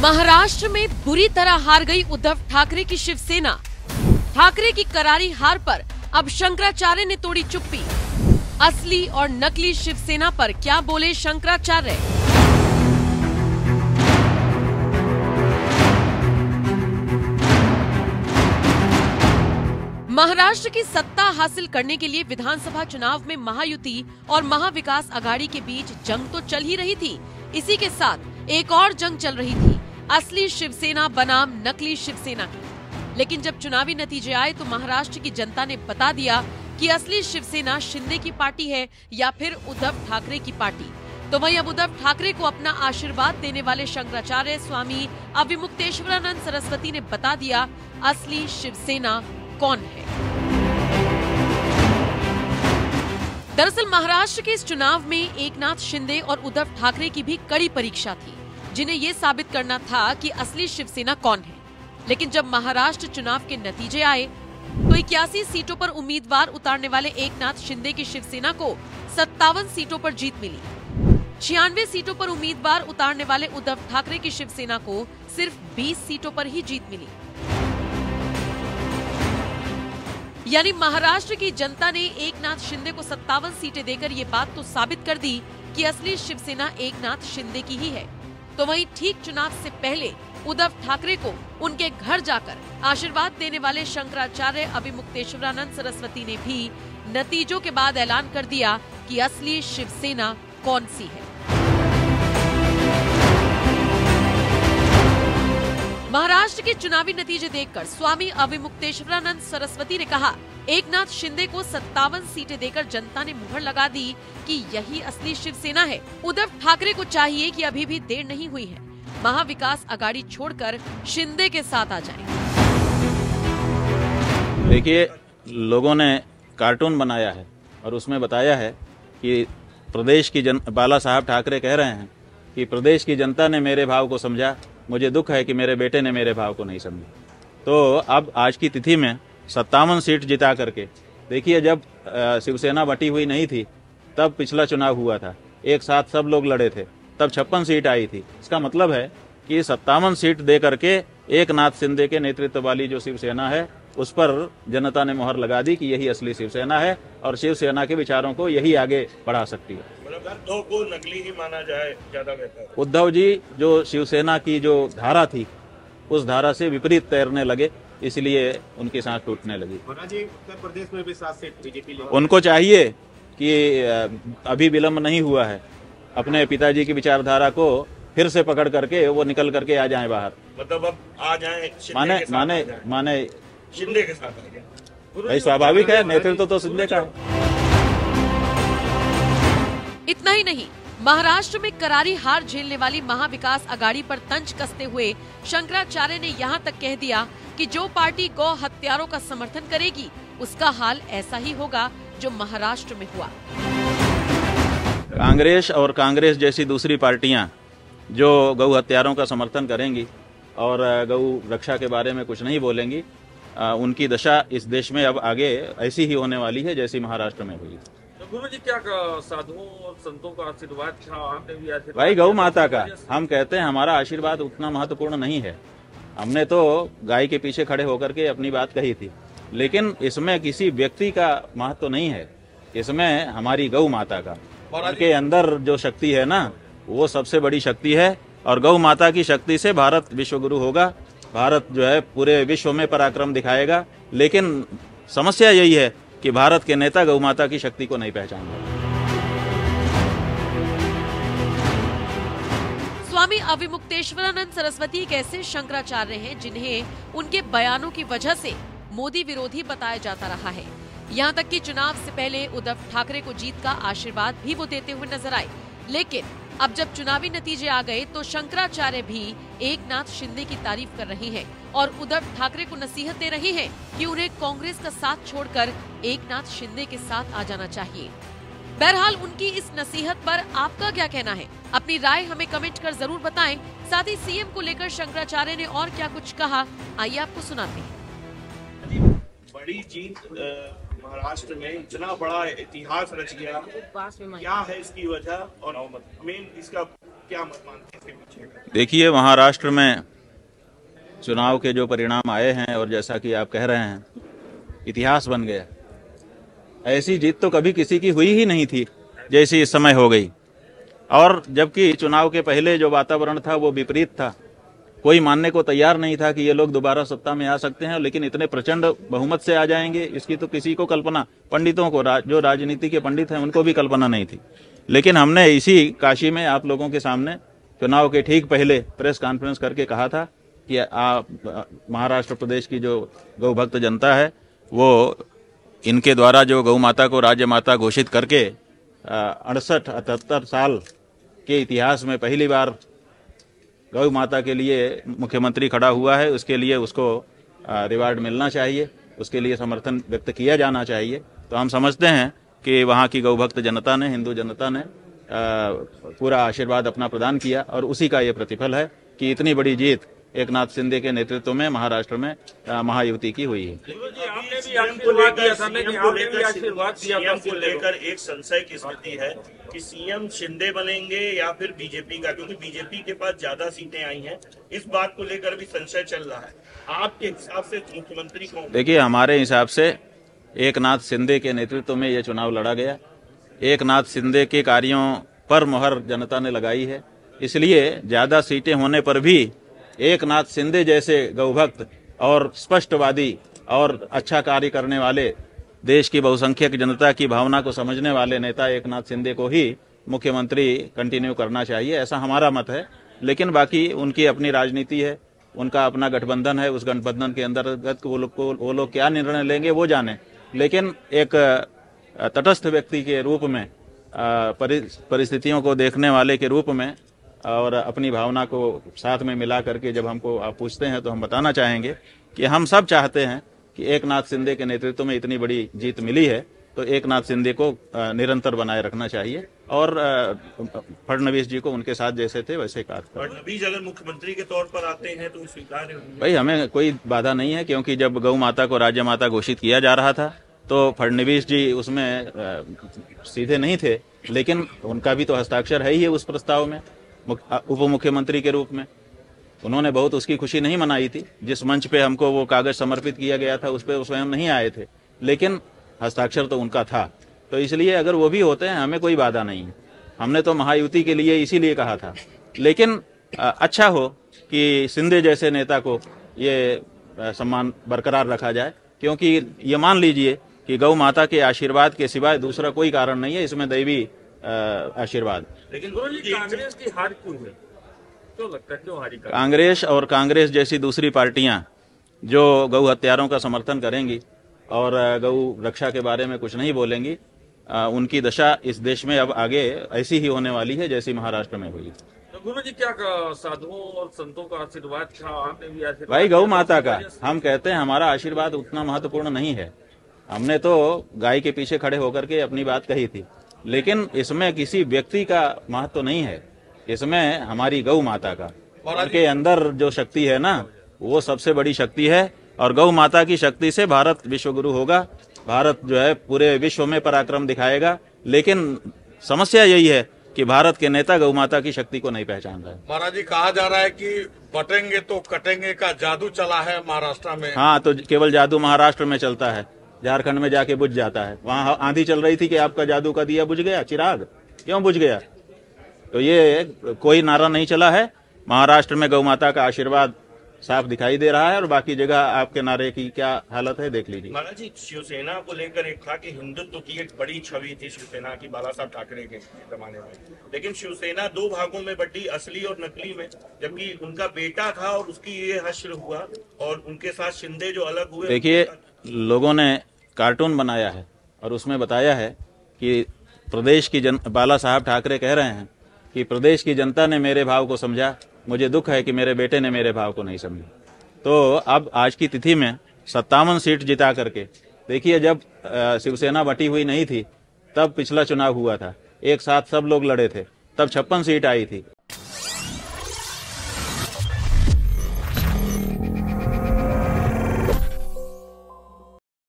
महाराष्ट्र में बुरी तरह हार गई उद्धव ठाकरे की शिवसेना। ठाकरे की करारी हार पर अब शंकराचार्य ने तोड़ी चुप्पी। असली और नकली शिवसेना पर क्या बोले शंकराचार्य? महाराष्ट्र की सत्ता हासिल करने के लिए विधानसभा चुनाव में महायुति और महाविकास आघाड़ी के बीच जंग तो चल ही रही थी, इसी के साथ एक और जंग चल रही थी, असली शिवसेना बनाम नकली शिवसेना की। लेकिन जब चुनावी नतीजे आए तो महाराष्ट्र की जनता ने बता दिया कि असली शिवसेना शिंदे की पार्टी है या फिर उद्धव ठाकरे की पार्टी। तो वहीं अब उद्धव ठाकरे को अपना आशीर्वाद देने वाले शंकराचार्य स्वामी अविमुक्तेश्वरानंद सरस्वती ने बता दिया असली शिवसेना कौन है। दरअसल महाराष्ट्र के इस चुनाव में एकनाथ शिंदे और उद्धव ठाकरे की भी कड़ी परीक्षा थी, जिन्हें ये साबित करना था कि असली शिवसेना कौन है। लेकिन जब महाराष्ट्र चुनाव के नतीजे आए तो 81 सीटों पर उम्मीदवार उतारने वाले एकनाथ शिंदे की शिवसेना को 57 सीटों पर जीत मिली। 96 सीटों पर उम्मीदवार उतारने वाले उद्धव ठाकरे की शिवसेना को सिर्फ 20 सीटों पर ही जीत मिली। यानी महाराष्ट्र की जनता ने एकनाथ शिंदे को 57 सीटें देकर ये बात तो साबित कर दी कि असली शिवसेना एकनाथ शिंदे की ही है। तो वहीं ठीक चुनाव से पहले उद्धव ठाकरे को उनके घर जाकर आशीर्वाद देने वाले शंकराचार्य अविमुक्तेश्वरानंद सरस्वती ने भी नतीजों के बाद ऐलान कर दिया कि असली शिवसेना कौन सी है। महाराष्ट्र के चुनावी नतीजे देखकर स्वामी अविमुक्तेश्वरानंद सरस्वती ने कहा, एकनाथ शिंदे को 57 सीटें देकर जनता ने मुहर लगा दी कि यही असली शिवसेना है। उद्धव ठाकरे को चाहिए कि अभी भी देर नहीं हुई है, महाविकास आघाड़ी छोड़कर शिंदे के साथ आ जाएं। देखिए, लोगों ने कार्टून बनाया है और उसमें बताया है कि प्रदेश की बाला साहब ठाकरे कह रहे हैं कि प्रदेश की जनता ने मेरे भाव को समझा, मुझे दुख है कि मेरे बेटे ने मेरे भाव को नहीं समझा। तो अब आज की तिथि में 57 सीट जिता करके, देखिए जब शिवसेना बटी हुई नहीं थी तब पिछला चुनाव हुआ था, एक साथ सब लोग लड़े थे, तब 56 सीट आई थी। इसका मतलब है कि 57 सीट दे करके एकनाथ शिंदे के नेतृत्व वाली जो शिवसेना है उस पर जनता ने मोहर लगा दी कि यही असली शिवसेना है और शिवसेना के विचारों को यही आगे बढ़ा सकती है। उद्धव को नकली ही माना जाए ज्यादा बेहतर। उद्धव जी जो शिवसेना की जो धारा थी उस धारा से विपरीत तैरने लगे, इसलिए उनकी सांस टूटने लगी। उत्तर प्रदेश में भी 7 सीट बीजेपी ले। उनको चाहिए कि अभी विलंब नहीं हुआ है, अपने पिताजी की विचारधारा को फिर से पकड़ करके वो निकल करके आ जाएं बाहर। मतलब अब आ जाएं, माने शिंदे के साथ आ जाएं। भाई स्वाभाविक है, नेतृत्व तो शिंदे का है। इतना ही नहीं, महाराष्ट्र में करारी हार झेलने वाली महाविकास आघाड़ी पर तंज कसते हुए शंकराचार्य ने यहाँ तक कह दिया कि जो पार्टी गौ हत्यारों का समर्थन करेगी उसका हाल ऐसा ही होगा जो महाराष्ट्र में हुआ। कांग्रेस और कांग्रेस जैसी दूसरी पार्टियां जो गौ हत्यारों का समर्थन करेंगी और गौ रक्षा के बारे में कुछ नहीं बोलेंगी, उनकी दशा इस देश में अब आगे ऐसी ही होने वाली है जैसी महाराष्ट्र में हुई। तो गुरु जी, क्या साधुओं और संतों का आशीर्वाद था, आपने भी आशीर्वाद? भाई गौ माता का हम कहते हैं, हमारा आशीर्वाद उतना महत्वपूर्ण नहीं है। हमने तो गाय के पीछे खड़े होकर के अपनी बात कही थी, लेकिन इसमें किसी व्यक्ति का महत्व नहीं है, इसमें हमारी गौ माता का, उनके अंदर जो शक्ति है ना वो सबसे बड़ी शक्ति है। और गौ माता की शक्ति से भारत विश्व गुरु होगा, भारत जो है पूरे विश्व में पराक्रम दिखाएगा। लेकिन समस्या यही है कि भारत के नेता गौ माता की शक्ति को नहीं पहचान रहे। स्वामी अविमुक्तेश्वरानंद सरस्वती एक ऐसे शंकराचार्य हैं जिन्हें उनके बयानों की वजह से मोदी विरोधी बताया जाता रहा है। यहाँ तक कि चुनाव से पहले उद्धव ठाकरे को जीत का आशीर्वाद भी वो देते हुए नजर आए। लेकिन अब जब चुनावी नतीजे आ गए तो शंकराचार्य भी एकनाथ शिंदे की तारीफ कर रहे हैं और उद्धव ठाकरे को नसीहत दे रहे हैं कि उन्हें कांग्रेस का साथ छोड़कर एकनाथ शिंदे के साथ आ जाना चाहिए। बहरहाल उनकी इस नसीहत पर आपका क्या कहना है? अपनी राय हमें कमेंट कर जरूर बताएं। साथ ही सीएम को लेकर शंकराचार्य ने और क्या कुछ कहा, आइए आपको सुनाते हैं। बड़ी जीत महाराष्ट्र में, इतना बड़ा इतिहास रच गया, क्या है इसकी वजह और मेन इसका क्या मत मानते हैं इसके पीछे? देखिए, महाराष्ट्र में चुनाव के जो परिणाम आए हैं और जैसा कि आप कह रहे हैं, इतिहास बन गया। ऐसी जीत तो कभी किसी की हुई ही नहीं थी जैसी इस समय हो गई। और जबकि चुनाव के पहले जो वातावरण था वो विपरीत था, कोई मानने को तैयार नहीं था कि ये लोग दोबारा सत्ता में आ सकते हैं, लेकिन इतने प्रचंड बहुमत से आ जाएंगे इसकी तो किसी को कल्पना, पंडितों को, जो राजनीति के पंडित हैं उनको भी कल्पना नहीं थी। लेकिन हमने इसी काशी में आप लोगों के सामने चुनाव के ठीक पहले प्रेस कॉन्फ्रेंस करके कहा था कि महाराष्ट्र प्रदेश की जो गौ भक्त जनता है वो इनके द्वारा जो गौ माता को राज्य माता घोषित करके 68-78 साल के इतिहास में पहली बार गौ माता के लिए मुख्यमंत्री खड़ा हुआ है, उसके लिए उसको रिवार्ड मिलना चाहिए, उसके लिए समर्थन व्यक्त किया जाना चाहिए। तो हम समझते हैं कि वहाँ की गौ भक्त जनता ने, हिंदू जनता ने पूरा आशीर्वाद अपना प्रदान किया और उसी का ये प्रतिफल है कि इतनी बड़ी जीत एकनाथ शिंदे के नेतृत्व में महाराष्ट्र में महायुति की हुई है। सीएम को लेकर एक संशय की स्थिति है कि सीएम शिंदे बनेंगे या फिर बीजेपी का, क्योंकि बीजेपी के पास ज्यादा सीटें आई हैं। इस बात को लेकर भी संशय चल रहा है। आपके हिसाब से मुख्यमंत्री कौन? देखिए, हमारे हिसाब से एकनाथ शिंदे के नेतृत्व में ये चुनाव लड़ा गया। एकनाथ शिंदे के कार्यों पर मुहर जनता ने लगाई है, इसलिए ज्यादा सीटें होने पर भी एकनाथ शिंदे जैसे गौभक्त और स्पष्टवादी और अच्छा कार्य करने वाले, देश की बहुसंख्यक जनता की भावना को समझने वाले नेता एकनाथ शिंदे को ही मुख्यमंत्री कंटिन्यू करना चाहिए, ऐसा हमारा मत है। लेकिन बाकी उनकी अपनी राजनीति है, उनका अपना गठबंधन है, उस गठबंधन के अंतर्गत वो लोग क्या निर्णय लेंगे वो जाने। लेकिन एक तटस्थ व्यक्ति के रूप में, परिस्थितियों को देखने वाले के रूप में और अपनी भावना को साथ में मिला करके जब हमको आप पूछते हैं तो हम बताना चाहेंगे कि हम सब चाहते हैं कि एकनाथ शिंदे के नेतृत्व में इतनी बड़ी जीत मिली है तो एकनाथ शिंदे को निरंतर बनाए रखना चाहिए और फडणवीस जी को उनके साथ जैसे थे वैसे कार्य करें। फडणवीस अगर मुख्यमंत्री के तौर पर आते हैं तो स्वीकार होंगे? भाई, हमें कोई बाधा नहीं है, क्योंकि जब गौ माता को राज्य माता घोषित किया जा रहा था तो फडणवीस जी उसमें सीधे नहीं थे, लेकिन उनका भी तो हस्ताक्षर है ही है उस प्रस्ताव में उप मुख्यमंत्री के रूप में। उन्होंने बहुत उसकी खुशी नहीं मनाई थी। जिस मंच पे हमको वो कागज समर्पित किया गया था उस पे वो स्वयं नहीं आए थे, लेकिन हस्ताक्षर तो उनका था। तो इसलिए अगर वो भी होते हैं हमें कोई बाधा नहीं है। हमने तो महायुति के लिए इसीलिए कहा था। लेकिन अच्छा हो कि शिंदे जैसे नेता को ये सम्मान बरकरार रखा जाए, क्योंकि ये मान लीजिए कि गौ माता के आशीर्वाद के सिवाय दूसरा कोई कारण नहीं है, इसमें दैवी आशीर्वाद। लेकिन कांग्रेस की हार क्यों है? क्यों लगता है क्यों हारी? कांग्रेस और कांग्रेस जैसी दूसरी पार्टियां जो गौ हत्यारों का समर्थन करेंगी और गौ रक्षा के बारे में कुछ नहीं बोलेंगी, उनकी दशा इस देश में अब आगे ऐसी ही होने वाली है जैसी महाराष्ट्र में हुई। तो गुरु जी, क्या साधुओं और संतों का आशीर्वाद था? आपने भी आशीर्वाद? भाई, गौ माता का हम कहते हैं हमारा आशीर्वाद उतना महत्वपूर्ण नहीं है। हमने तो गाय के पीछे खड़े होकर के अपनी बात कही थी, लेकिन इसमें किसी व्यक्ति का महत्व नहीं है, इसमें हमारी गौ माता का, उनके अंदर जो शक्ति है ना वो सबसे बड़ी शक्ति है। और गौ माता की शक्ति से भारत विश्व गुरु होगा, भारत जो है पूरे विश्व में पराक्रम दिखाएगा। लेकिन समस्या यही है कि भारत के नेता गौ माता की शक्ति को नहीं पहचान रहे। महाराज जी, कहा जा रहा है कि बटेंगे तो कटेंगे का जादू चला है महाराष्ट्र में। हाँ, तो केवल जादू महाराष्ट्र में चलता है, झारखंड में जाके बुझ जाता है। वहाँ आंधी चल रही थी कि आपका जादू का दिया बुझ गया, चिराग क्यों बुझ गया? तो ये कोई नारा नहीं चला है। महाराष्ट्र में गौ माता का आशीर्वाद साफ दिखाई दे रहा है और बाकी जगह आपके नारे की क्या हालत है देख लीजिए। महाराज जी, शिवसेना को लेकर एक था कि हिंदुत्व की एक बड़ी छवि थी शिवसेना की बाला साहब ठाकरे के जमाने में, लेकिन शिवसेना दो भागों में बटी, असली और नकली में, जबकि उनका बेटा था और उसकी ये हश्र हुआ और उनके साथ शिंदे जो अलग हुए। देखिए, लोगों ने कार्टून बनाया है और उसमें बताया है कि प्रदेश की बाला साहब ठाकरे कह रहे हैं कि प्रदेश की जनता ने मेरे भाव को समझा, मुझे दुख है कि मेरे बेटे ने मेरे भाव को नहीं समझा। तो अब आज की तिथि में 57 सीट जिता करके, देखिए जब शिवसेना बटी हुई नहीं थी तब पिछला चुनाव हुआ था, एक साथ सब लोग लड़े थे, तब 56 सीट आई थी।